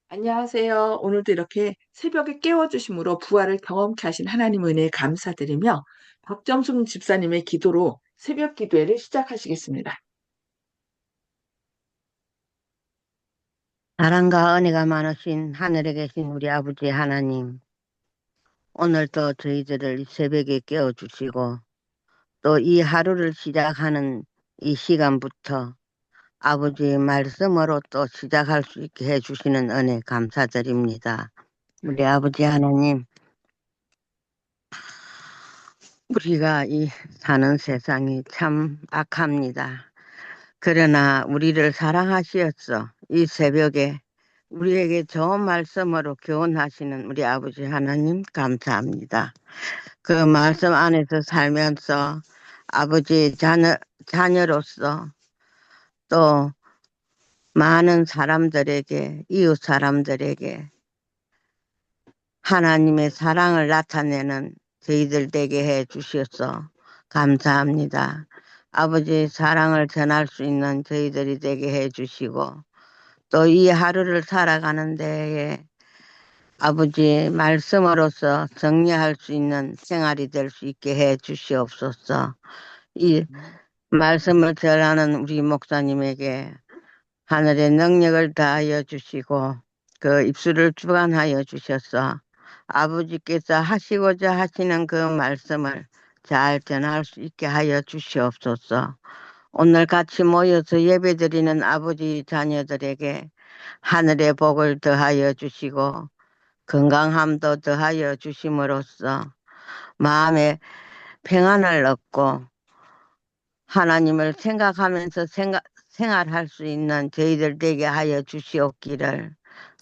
안녕하세요. 오늘도 이렇게 새벽에 깨워주심으로 부활을 경험케 하신 하나님 은혜에 감사드리며 박정숙 집사님의 기도로 새벽 기도회를 시작하시겠습니다. 사랑과 은혜가 많으신 하늘에 계신 우리 아버지 하나님, 오늘도 저희들을 이 새벽에 깨워주시고, 또 이 하루를 시작하는 이 시간부터 아버지의 말씀으로 또 시작할 수 있게 해주시는 은혜 감사드립니다. 우리 아버지 하나님, 우리가 이 사는 세상이 참 악합니다. 그러나 우리를 사랑하시었어. 이 새벽에 우리에게 좋은 말씀으로 교훈하시는 우리 아버지 하나님 감사합니다. 그 말씀 안에서 살면서 아버지 자녀로서 또 많은 사람들에게, 이웃 사람들에게 하나님의 사랑을 나타내는 저희들 되게 해 주셔서 감사합니다. 아버지 사랑을 전할 수 있는 저희들이 되게 해 주시고 또 이 하루를 살아가는 데에 아버지 말씀으로서 정리할 수 있는 생활이 될 수 있게 해 주시옵소서. 이 말씀을 전하는 우리 목사님에게 하늘의 능력을 다하여 주시고 그 입술을 주관하여 주셔서 아버지께서 하시고자 하시는 그 말씀을 잘 전할 수 있게 하여 주시옵소서. 오늘 같이 모여서 예배드리는 아버지 자녀들에게 하늘의 복을 더하여 주시고 건강함도 더하여 주심으로써 마음에 평안을 얻고 하나님을 생각하면서 생활할 수 있는 저희들 되게 하여 주시옵기를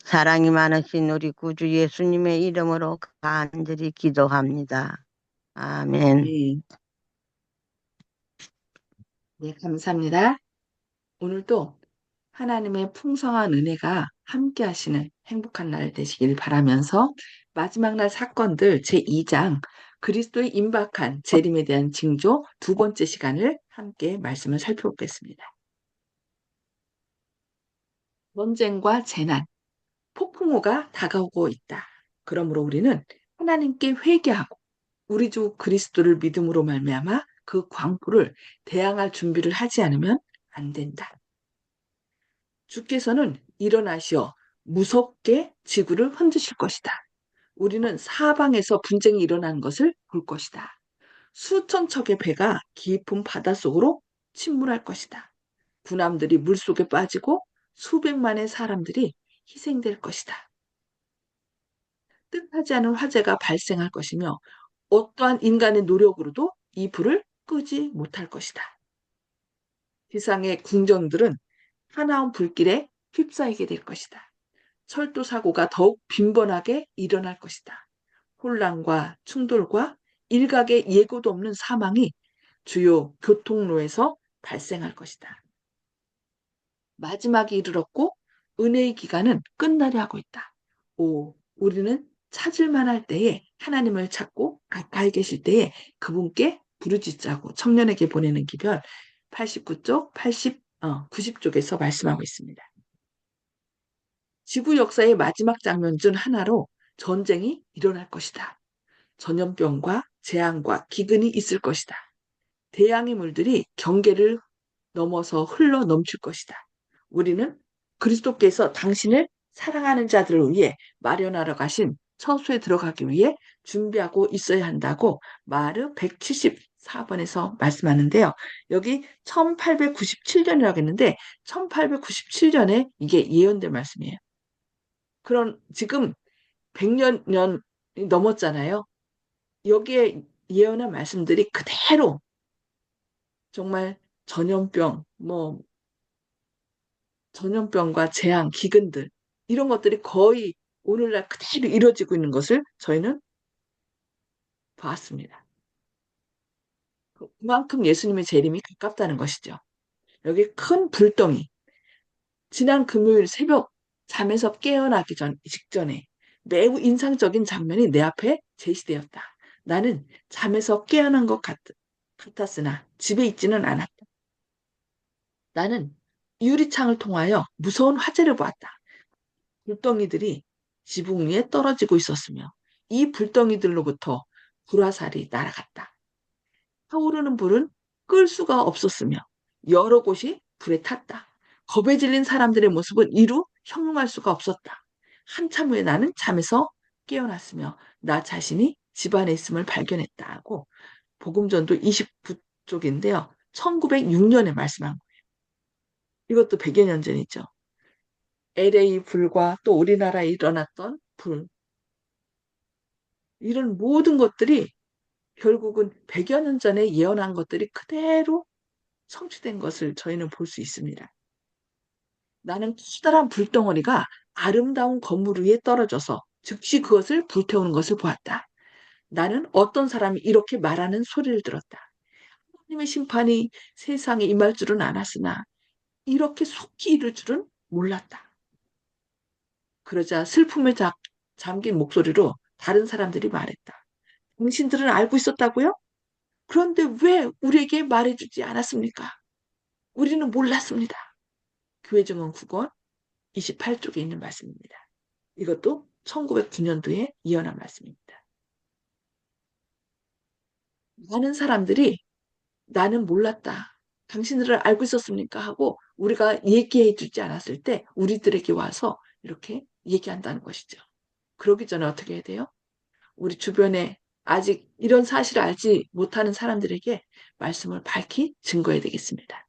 사랑이 많으신 우리 구주 예수님의 이름으로 간절히 기도합니다. 아멘. 네, 네, 감사합니다. 오늘도 하나님의 풍성한 은혜가 함께 하시는 행복한 날 되시길 바라면서 마지막 날 사건들 제2장 그리스도의 임박한 재림에 대한 징조 두 번째 시간을 함께 말씀을 살펴보겠습니다. 전쟁과 재난, 폭풍우가 다가오고 있다. 그러므로 우리는 하나님께 회개하고 우리 주 그리스도를 믿음으로 말미암아 그 광부를 대항할 준비를 하지 않으면 안 된다. 주께서는 일어나시어 무섭게 지구를 흔드실 것이다. 우리는 사방에서 분쟁이 일어나는 것을 볼 것이다. 수천 척의 배가 깊은 바닷속으로 침몰할 것이다. 군함들이 물속에 빠지고 수백만의 사람들이 희생될 것이다. 뜻하지 않은 화재가 발생할 것이며 어떠한 인간의 노력으로도 이 불을 끄지 못할 것이다. 세상의 궁정들은 하나운 불길에 휩싸이게 될 것이다. 철도 사고가 더욱 빈번하게 일어날 것이다. 혼란과 충돌과 일각의 예고도 없는 사망이 주요 교통로에서 발생할 것이다. 마지막이 이르렀고 은혜의 기간은 끝나려 하고 있다. 오, 우리는 찾을만 할 때에 하나님을 찾고 가까이 계실 때에 그분께 부르짖자고 청년에게 보내는 기별 89쪽, 90쪽에서 말씀하고 있습니다. 지구 역사의 마지막 장면 중 하나로 전쟁이 일어날 것이다. 전염병과 재앙과 기근이 있을 것이다. 대양의 물들이 경계를 넘어서 흘러 넘칠 것이다. 우리는 그리스도께서 당신을 사랑하는 자들을 위해 마련하러 가신 처소에 들어가기 위해 준비하고 있어야 한다고 마르 174번에서 말씀하는데요. 여기 1897년이라고 했는데 1897년에 이게 예언된 말씀이에요. 그런 지금 100년이 넘었잖아요. 여기에 예언한 말씀들이 그대로 정말 전염병, 전염병과 재앙, 기근들 이런 것들이 거의 오늘날 그대로 이루어지고 있는 것을 저희는 봤습니다. 그만큼 예수님의 재림이 가깝다는 것이죠. 여기 큰 불덩이, 지난 금요일 새벽 잠에서 깨어나기 직전에 매우 인상적인 장면이 내 앞에 제시되었다. 나는 잠에서 깨어난 것 같았으나 집에 있지는 않았다. 나는 유리창을 통하여 무서운 화재를 보았다. 불덩이들이 지붕 위에 떨어지고 있었으며 이 불덩이들로부터 불화살이 날아갔다. 타오르는 불은 끌 수가 없었으며 여러 곳이 불에 탔다. 겁에 질린 사람들의 모습은 이루 형용할 수가 없었다. 한참 후에 나는 잠에서 깨어났으며 나 자신이 집안에 있음을 발견했다 하고 복음전도 29쪽인데요. 1906년에 말씀한 거예요. 이것도 100여 년 전이죠. LA 불과 또 우리나라에 일어났던 불, 이런 모든 것들이 결국은 100여 년 전에 예언한 것들이 그대로 성취된 것을 저희는 볼 수 있습니다. 나는 커다란 불덩어리가 아름다운 건물 위에 떨어져서 즉시 그것을 불태우는 것을 보았다. 나는 어떤 사람이 이렇게 말하는 소리를 들었다. 하나님의 심판이 세상에 임할 줄은 알았으나 이렇게 속히 이를 줄은 몰랐다. 그러자 슬픔에 잠긴 목소리로 다른 사람들이 말했다. 당신들은 알고 있었다고요? 그런데 왜 우리에게 말해주지 않았습니까? 우리는 몰랐습니다. 교회 증언 9권 28쪽에 있는 말씀입니다. 이것도 1909년도에 이어난 말씀입니다. 많은 사람들이 나는 몰랐다. 당신들을 알고 있었습니까? 하고 우리가 얘기해 주지 않았을 때 우리들에게 와서 이렇게 얘기한다는 것이죠. 그러기 전에 어떻게 해야 돼요? 우리 주변에 아직 이런 사실을 알지 못하는 사람들에게 말씀을 밝히 증거해야 되겠습니다.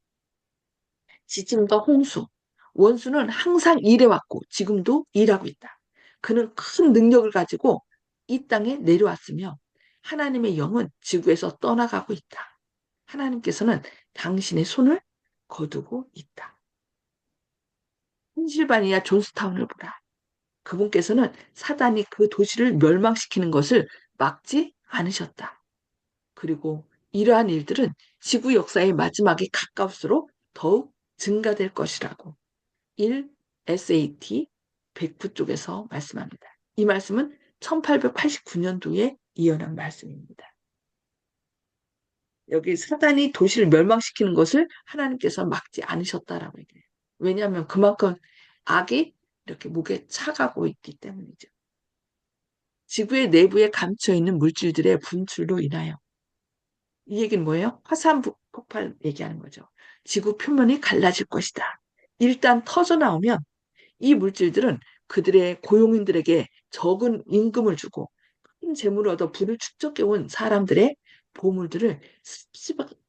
지진과 홍수, 원수는 항상 일해왔고 지금도 일하고 있다. 그는 큰 능력을 가지고 이 땅에 내려왔으며 하나님의 영은 지구에서 떠나가고 있다. 하나님께서는 당신의 손을 거두고 있다. 펜실바니아 존스타운을 보라. 그분께서는 사단이 그 도시를 멸망시키는 것을 막지 않으셨다. 그리고 이러한 일들은 지구 역사의 마지막에 가까울수록 더욱 증가될 것이라고 1 SAT 109쪽에서 말씀합니다. 이 말씀은 1889년도에 이어난 말씀입니다. 여기 사단이 도시를 멸망시키는 것을 하나님께서 막지 않으셨다라고 얘기해요. 왜냐하면 그만큼 악이 이렇게 목에 차가고 있기 때문이죠. 지구의 내부에 감춰있는 물질들의 분출로 인하여 이 얘기는 뭐예요? 화산 폭발 얘기하는 거죠. 지구 표면이 갈라질 것이다. 일단 터져 나오면 이 물질들은 그들의 고용인들에게 적은 임금을 주고 큰 재물을 얻어 부를 축적해온 사람들의 보물들을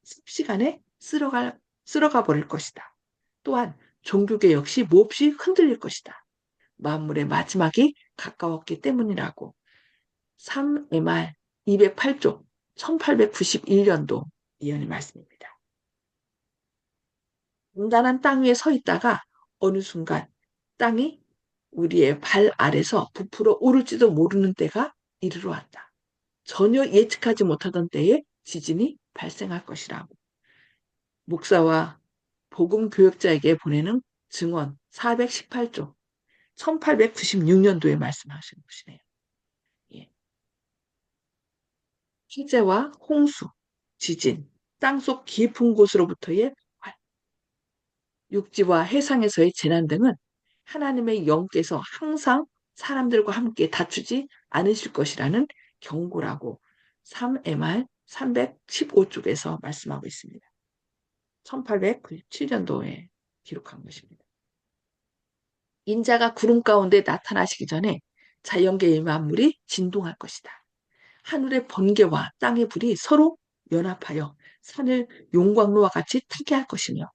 습시간에 쓸어가 버릴 것이다. 또한 종교계 역시 몹시 흔들릴 것이다. 만물의 마지막이 가까웠기 때문이라고 3MR 208쪽 1891년도 예언의 말씀입니다. 단단한 땅 위에 서 있다가 어느 순간 땅이 우리의 발 아래서 부풀어 오를지도 모르는 때가 이르러 왔다. 전혀 예측하지 못하던 때에 지진이 발생할 것이라고. 목사와 복음 교역자에게 보내는 증언 418조 1896년도에 말씀하신 것이네요. 예. 희재와 홍수, 지진, 땅속 깊은 곳으로부터의 활, 육지와 해상에서의 재난 등은 하나님의 영께서 항상 사람들과 함께 다투지 않으실 것이라는 경고라고 3MR 315쪽에서 말씀하고 있습니다. 1897년도에 기록한 것입니다. 인자가 구름 가운데 나타나시기 전에 자연계의 만물이 진동할 것이다. 하늘의 번개와 땅의 불이 서로 연합하여 산을 용광로와 같이 타게 할 것이며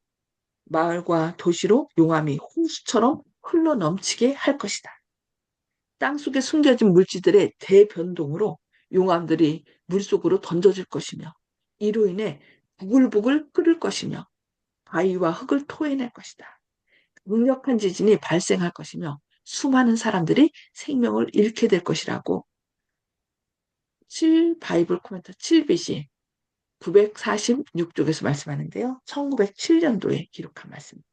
마을과 도시로 용암이 홍수처럼 흘러 넘치게 할 것이다. 땅속에 숨겨진 물질들의 대변동으로 용암들이 물속으로 던져질 것이며 이로 인해 부글부글 끓을 것이며 바위와 흙을 토해낼 것이다. 강력한 지진이 발생할 것이며 수많은 사람들이 생명을 잃게 될 것이라고 7 바이블 코멘터 7BC 946쪽에서 말씀하는데요. 1907년도에 기록한 말씀입니다.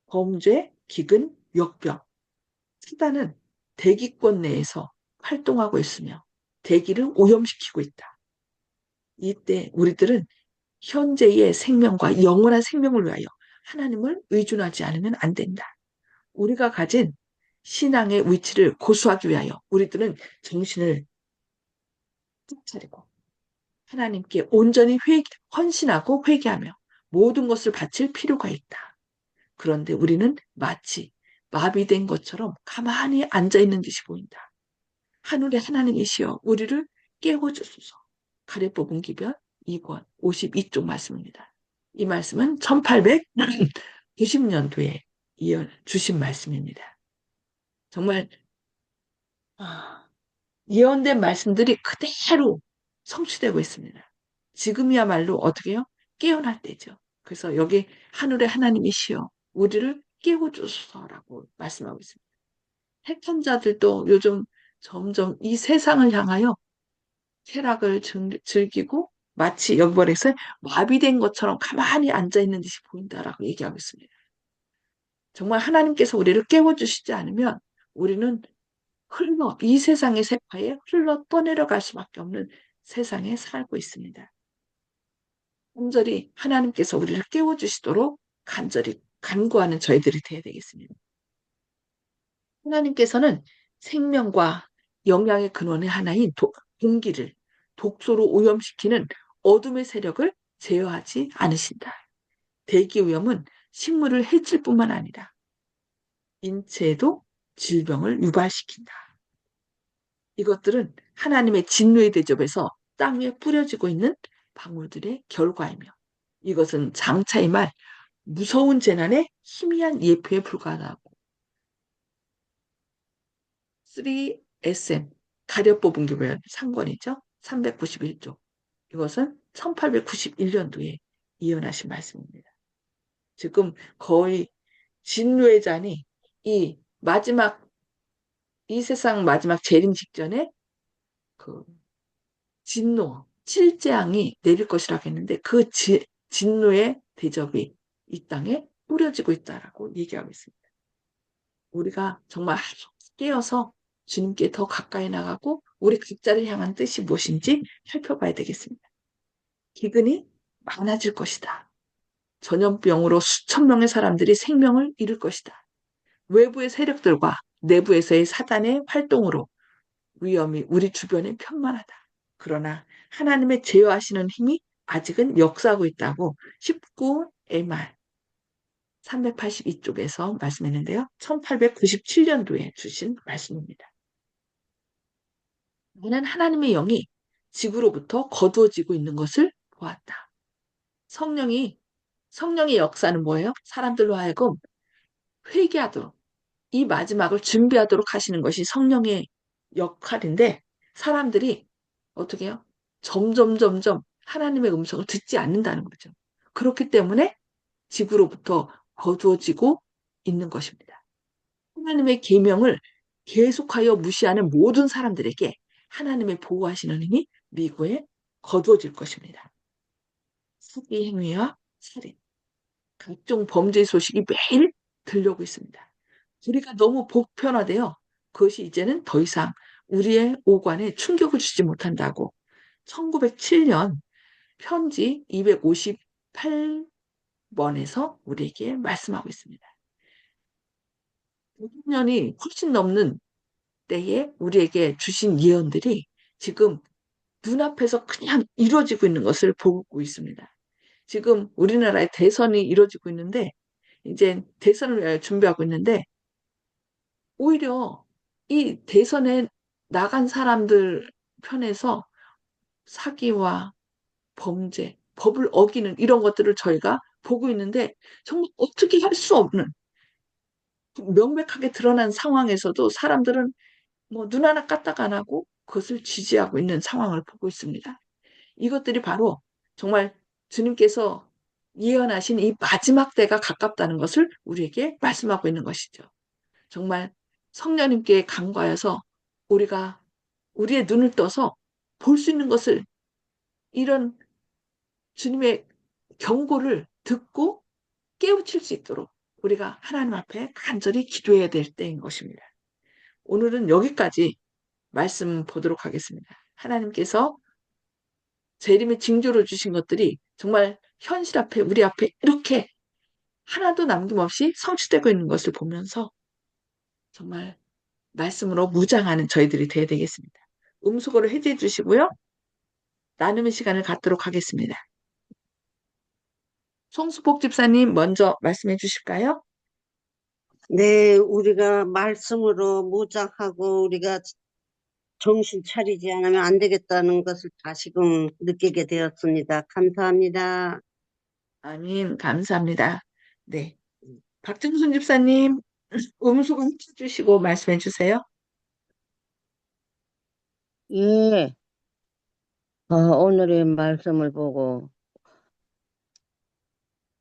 범죄, 기근, 역병. 사단은 대기권 내에서 활동하고 있으며 대기를 오염시키고 있다. 이때 우리들은 현재의 생명과 영원한 생명을 위하여 하나님을 의존하지 않으면 안 된다. 우리가 가진 신앙의 위치를 고수하기 위하여 우리들은 정신을 뚝 차리고 하나님께 온전히 헌신하고 회개하며 모든 것을 바칠 필요가 있다. 그런데 우리는 마치 마비된 것처럼 가만히 앉아있는 듯이 보인다. 하늘의 하나님이시여 우리를 깨워주소서. 가래 뽑은 기별 2권 52쪽 말씀입니다. 이 말씀은 1890년도에 이어 주신 말씀입니다. 정말 예언된 말씀들이 그대로 성취되고 있습니다. 지금이야말로 어떻게 해요? 깨어날 때죠. 그래서 여기 하늘의 하나님이시여 우리를 깨워주소서라고 말씀하고 있습니다. 택한 자들도 요즘 점점 이 세상을 향하여 쾌락을 즐기고 마치 여기버려서 마비된 것처럼 가만히 앉아있는 듯이 보인다라고 얘기하고 있습니다. 정말 하나님께서 우리를 깨워주시지 않으면 우리는 이 세상의 세파에 흘러 떠내려갈 수밖에 없는 세상에 살고 있습니다. 간절히 하나님께서 우리를 깨워주시도록 간절히 간구하는 저희들이 되어야 되겠습니다. 하나님께서는 생명과 영양의 근원의 하나인 공기를 독소로 오염시키는 어둠의 세력을 제어하지 않으신다. 대기오염은 식물을 해칠 뿐만 아니라 인체에도 질병을 유발시킨다. 이것들은 하나님의 진노의 대접에서 땅에 뿌려지고 있는 방울들의 결과이며 이것은 장차의 말 무서운 재난의 희미한 예표에 불과하다고 3SM 가려 뽑은 교별 상권이죠. 391조. 이것은 1891년도에 이언하신 말씀입니다. 지금 거의 진노의 잔이 이 세상 마지막 재림 직전에 그 진노, 칠재앙이 내릴 것이라고 했는데 그 진노의 대접이 이 땅에 뿌려지고 있다라고 얘기하고 있습니다. 우리가 정말 깨어서 주님께 더 가까이 나가고 우리 각자를 향한 뜻이 무엇인지 살펴봐야 되겠습니다. 기근이 많아질 것이다. 전염병으로 수천 명의 사람들이 생명을 잃을 것이다. 외부의 세력들과 내부에서의 사단의 활동으로 위험이 우리 주변에 편만하다. 그러나 하나님의 제어하시는 힘이 아직은 역사하고 있다고 19의 말 382쪽에서 말씀했는데요. 1897년도에 주신 말씀입니다. 나는 하나님의 영이 지구로부터 거두어지고 있는 것을 보았다. 성령의 역사는 뭐예요? 사람들로 하여금 회개하도록 이 마지막을 준비하도록 하시는 것이 성령의 역할인데 사람들이 어떻게 해요? 점점 하나님의 음성을 듣지 않는다는 거죠. 그렇기 때문에 지구로부터 거두어지고 있는 것입니다. 하나님의 계명을 계속하여 무시하는 모든 사람들에게 하나님의 보호하시는 힘이 미국에 거두어질 것입니다. 사기 행위와 살인, 각종 범죄 소식이 매일 들려오고 있습니다. 우리가 너무 보편화되어 그것이 이제는 더 이상 우리의 오관에 충격을 주지 못한다고 1907년 편지 258번에서 우리에게 말씀하고 있습니다. 500년이 훨씬 넘는 때에 우리에게 주신 예언들이 지금 눈앞에서 그냥 이루어지고 있는 것을 보고 있습니다. 지금 우리나라의 대선이 이루어지고 있는데 이제 대선을 위하여 준비하고 있는데 오히려 이 대선에 나간 사람들 편에서 사기와 범죄, 법을 어기는 이런 것들을 저희가 보고 있는데 정말 어떻게 할 수 없는 명백하게 드러난 상황에서도 사람들은 뭐 눈 하나 까딱 안 하고 그것을 지지하고 있는 상황을 보고 있습니다. 이것들이 바로 정말 주님께서 예언하신 이 마지막 때가 가깝다는 것을 우리에게 말씀하고 있는 것이죠. 정말 성령님께 간구하여서 우리가 우리의 눈을 떠서 볼 수 있는 것을 이런 주님의 경고를 듣고 깨우칠 수 있도록 우리가 하나님 앞에 간절히 기도해야 될 때인 것입니다. 오늘은 여기까지 말씀 보도록 하겠습니다. 하나님께서 재림의 징조를 주신 것들이 정말 현실 앞에 우리 앞에 이렇게 하나도 남김없이 성취되고 있는 것을 보면서 정말 말씀으로 무장하는 저희들이 돼야 되겠습니다. 음수거를 해제해 주시고요. 나눔의 시간을 갖도록 하겠습니다. 송수복 집사님 먼저 말씀해 주실까요? 네, 우리가 말씀으로 무장하고 우리가 정신 차리지 않으면 안 되겠다는 것을 다시금 느끼게 되었습니다. 감사합니다. 아민, 감사합니다. 네. 박정순 집사님, 음수거 해제 주시고 말씀해 주세요. 예, 오늘의 말씀을 보고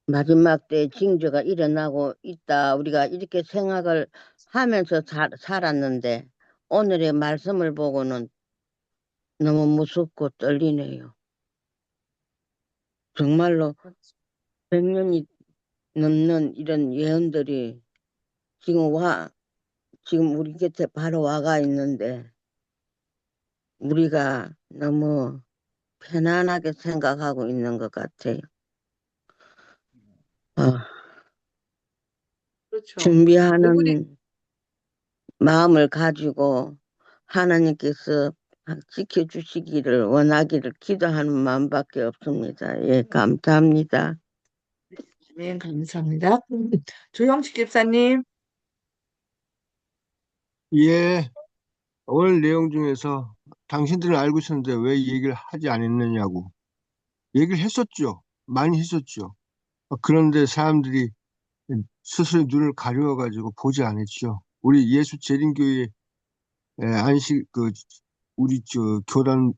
마지막 때 징조가 일어나고 있다. 우리가 이렇게 생각을 하면서 살았는데 오늘의 말씀을 보고는 너무 무섭고 떨리네요. 정말로 100년이 넘는 이런 예언들이 지금 지금 우리 곁에 바로 와가 있는데 우리가 너무 편안하게 생각하고 있는 것 같아요. 어, 그렇죠. 얼굴이, 준비하는 마음을 가지고 하나님께서 지켜주시기를 원하기를 기도하는 마음밖에 없습니다. 예, 감사합니다. 아멘, 감사합니다. 조영식 집사님, 예, 오늘 내용 중에서 당신들은 알고 있었는데 왜 얘기를 하지 않았느냐고. 얘기를 했었죠. 많이 했었죠. 그런데 사람들이 스스로 눈을 가려워가지고 보지 않았죠. 우리 예수 재림교회 안식, 우리 교단이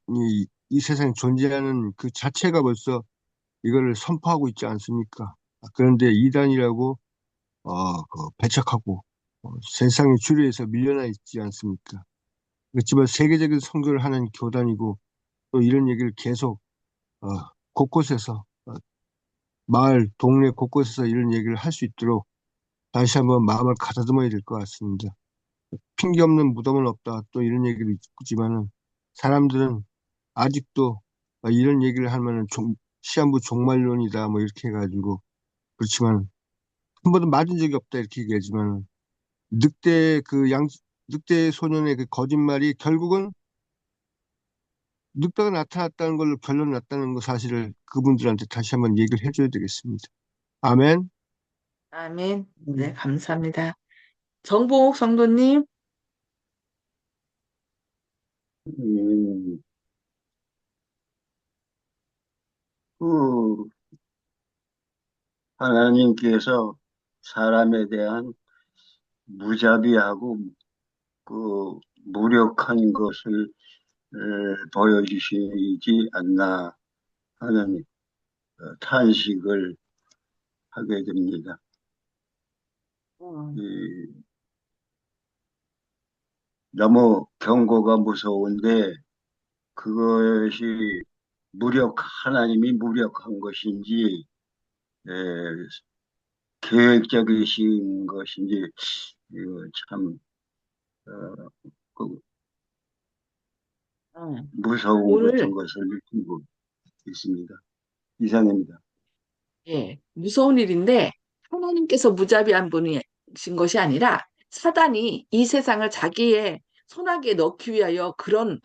이 세상에 존재하는 그 자체가 벌써 이거를 선포하고 있지 않습니까? 그런데 이단이라고, 배척하고, 세상의 주류에서 밀려나 있지 않습니까? 그렇지만 세계적인 선교를 하는 교단이고 또 이런 얘기를 계속 어, 곳곳에서 마을, 동네 곳곳에서 이런 얘기를 할 수 있도록 다시 한번 마음을 가다듬어야 될 것 같습니다. 핑계 없는 무덤은 없다. 또 이런 얘기를 있지만은 사람들은 아직도 이런 얘기를 하면은 시한부 종말론이다 뭐 이렇게 해가지고 그렇지만 한 번도 맞은 적이 없다 이렇게 얘기하지만 늑대 소년의 그 거짓말이 결국은 늑대가 나타났다는 걸로 결론 났다는 거 사실을 그분들한테 다시 한번 얘기를 해줘야 되겠습니다. 아멘. 아멘. 네, 감사합니다. 정봉옥 성도님, 음, 그 하나님께서 사람에 대한 무자비하고 그 무력한 것을 보여주시지 않나 하는 탄식을 하게 됩니다. 음, 이, 너무 경고가 무서운데 그것이 하나님이 무력한 것인지 에, 계획적이신 것인지 이거 참 어, 그 무서운 오늘, 같은 것을 느끼고 있습니다. 이상입니다. 예, 무서운 일인데, 하나님께서 무자비한 분이신 것이 아니라, 사단이 이 세상을 자기의 손아귀에 넣기 위하여 그런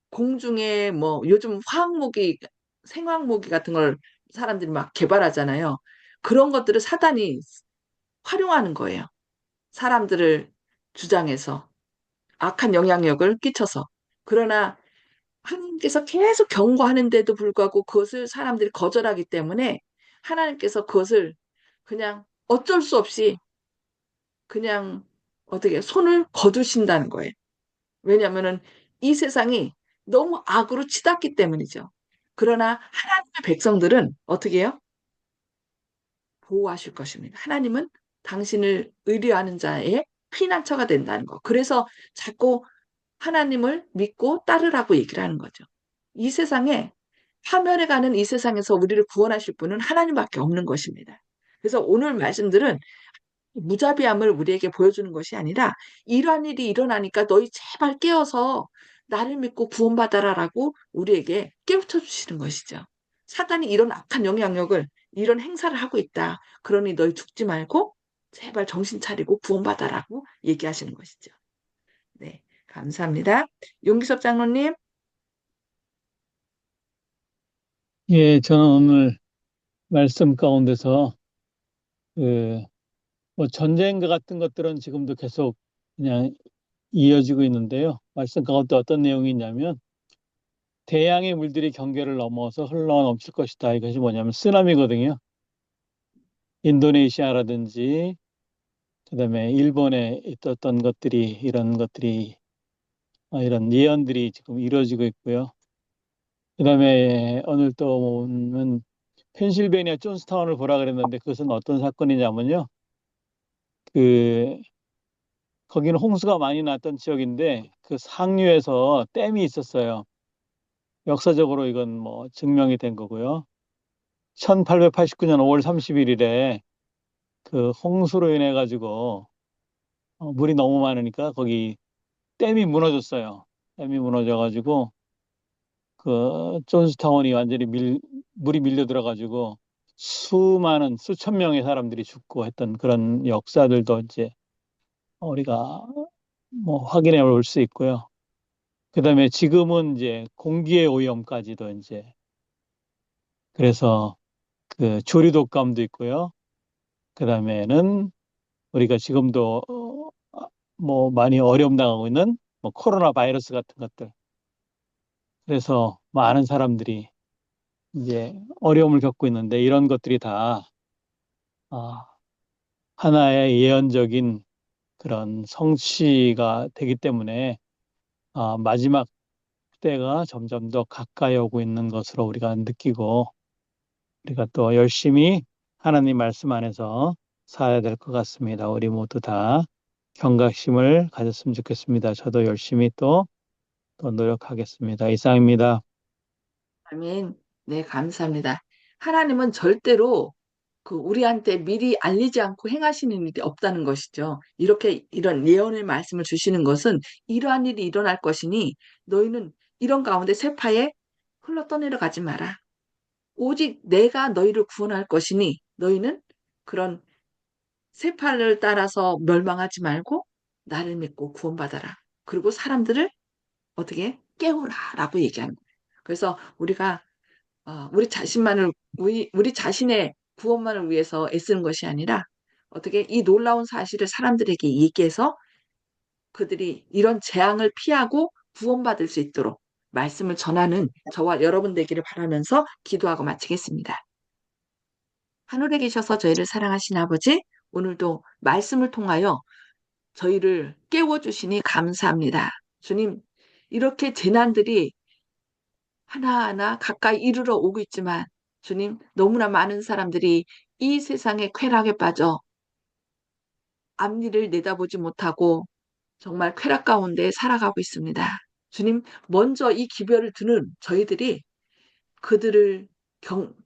공중에 뭐, 요즘 화학무기, 생화학무기 같은 걸 사람들이 막 개발하잖아요. 그런 것들을 사단이 활용하는 거예요. 사람들을 주장해서. 악한 영향력을 끼쳐서. 그러나 하나님께서 계속 경고하는데도 불구하고 그것을 사람들이 거절하기 때문에 하나님께서 그것을 그냥 어쩔 수 없이 그냥 어떻게 손을 거두신다는 거예요. 왜냐하면은 이 세상이 너무 악으로 치닫기 때문이죠. 그러나 하나님의 백성들은 어떻게 해요? 보호하실 것입니다. 하나님은 당신을 의뢰하는 자의 피난처가 된다는 거. 그래서 자꾸 하나님을 믿고 따르라고 얘기를 하는 거죠. 이 세상에 파멸해 가는 이 세상에서 우리를 구원하실 분은 하나님밖에 없는 것입니다. 그래서 오늘 말씀들은 무자비함을 우리에게 보여주는 것이 아니라 이러한 일이 일어나니까 너희 제발 깨어서 나를 믿고 구원받아라라고 우리에게 깨우쳐 주시는 것이죠. 사단이 이런 악한 영향력을 이런 행사를 하고 있다. 그러니 너희 죽지 말고 제발 정신 차리고 구원받아라고 얘기하시는 것이죠. 네, 감사합니다. 용기섭 장로님. 예, 저는 오늘 말씀 가운데서 그 뭐 전쟁과 같은 것들은 지금도 계속 그냥 이어지고 있는데요. 말씀 가운데 어떤 내용이 있냐면 대양의 물들이 경계를 넘어서 흘러 넘칠 것이다. 이것이 뭐냐면 쓰나미거든요. 인도네시아라든지 그다음에 일본에 있었던 것들이 이런 것들이 이런 예언들이 지금 이루어지고 있고요. 그다음에 오늘 또 보면 펜실베니아 존스타운을 보라 그랬는데 그것은 어떤 사건이냐면요. 그 거기는 홍수가 많이 났던 지역인데 그 상류에서 댐이 있었어요. 역사적으로 이건 뭐 증명이 된 거고요. 1889년 5월 31일에 그 홍수로 인해 가지고 물이 너무 많으니까 거기 댐이 무너졌어요. 댐이 무너져 가지고 그 존스타운이 완전히 물이 밀려 들어 가지고 수많은 수천 명의 사람들이 죽고 했던 그런 역사들도 이제 우리가 뭐 확인해 볼 수 있고요. 그다음에 지금은 이제 공기의 오염까지도 이제 그래서 그 조류 독감도 있고요. 그다음에는 우리가 지금도 뭐 많이 어려움 당하고 있는 뭐 코로나 바이러스 같은 것들. 그래서 많은 사람들이 이제 어려움을 겪고 있는데 이런 것들이 다 아, 하나의 예언적인 그런 성취가 되기 때문에 마지막 때가 점점 더 가까이 오고 있는 것으로 우리가 느끼고 우리가 또 열심히 하나님 말씀 안에서 살아야 될 것 같습니다. 우리 모두 다 경각심을 가졌으면 좋겠습니다. 저도 열심히 또 노력하겠습니다. 이상입니다. 아멘. 네, 감사합니다. 하나님은 절대로 그 우리한테 미리 알리지 않고 행하시는 일이 없다는 것이죠. 이렇게 이런 예언의 말씀을 주시는 것은 이러한 일이 일어날 것이니 너희는 이런 가운데 쇠파에 흘러 떠내려가지 마라. 오직 내가 너희를 구원할 것이니 너희는 그런 쇠파를 따라서 멸망하지 말고 나를 믿고 구원받아라. 그리고 사람들을 어떻게 깨우라라고 얘기하는 거예요. 그래서 우리가 우리 자신만을 우리 자신의 구원만을 위해서 애쓰는 것이 아니라 어떻게 이 놀라운 사실을 사람들에게 얘기해서 그들이 이런 재앙을 피하고 구원받을 수 있도록 말씀을 전하는 저와 여러분 되기를 바라면서 기도하고 마치겠습니다. 하늘에 계셔서 저희를 사랑하신 아버지, 오늘도 말씀을 통하여 저희를 깨워주시니 감사합니다. 주님, 이렇게 재난들이 하나하나 가까이 이르러 오고 있지만 주님, 너무나 많은 사람들이 이 세상의 쾌락에 빠져 앞일을 내다보지 못하고 정말 쾌락 가운데 살아가고 있습니다. 주님, 먼저 이 기별을 드는 저희들이 그들을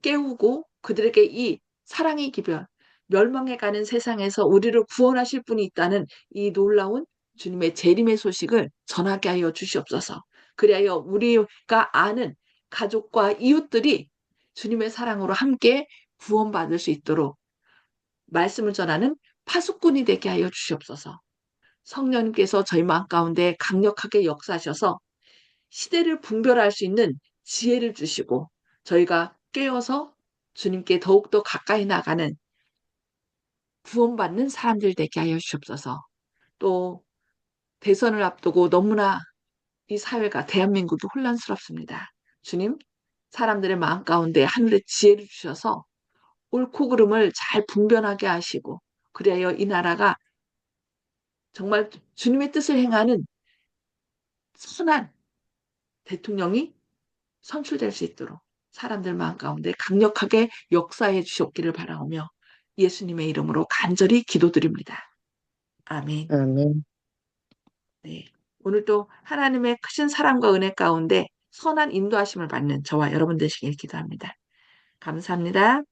깨우고 그들에게 이 사랑의 기별, 멸망해 가는 세상에서 우리를 구원하실 분이 있다는 이 놀라운 주님의 재림의 소식을 전하게 하여 주시옵소서. 그리하여 우리가 아는 가족과 이웃들이 주님의 사랑으로 함께 구원받을 수 있도록 말씀을 전하는 파수꾼이 되게 하여 주시옵소서. 성령님께서 저희 마음 가운데 강력하게 역사하셔서 시대를 분별할 수 있는 지혜를 주시고 저희가 깨어서 주님께 더욱더 가까이 나가는 구원받는 사람들 되게 하여 주시옵소서. 또 대선을 앞두고 너무나 이 사회가 대한민국이 혼란스럽습니다. 주님, 사람들의 마음 가운데 하늘의 지혜를 주셔서 옳고 그름을 잘 분별하게 하시고 그리하여 이 나라가 정말 주님의 뜻을 행하는 순한 대통령이 선출될 수 있도록 사람들 마음 가운데 강력하게 역사해 주셨기를 바라오며 예수님의 이름으로 간절히 기도드립니다. 아멘. 아멘. 네. 오늘도 하나님의 크신 사랑과 은혜 가운데 선한 인도하심을 받는 저와 여러분 되시길 기도합니다. 감사합니다.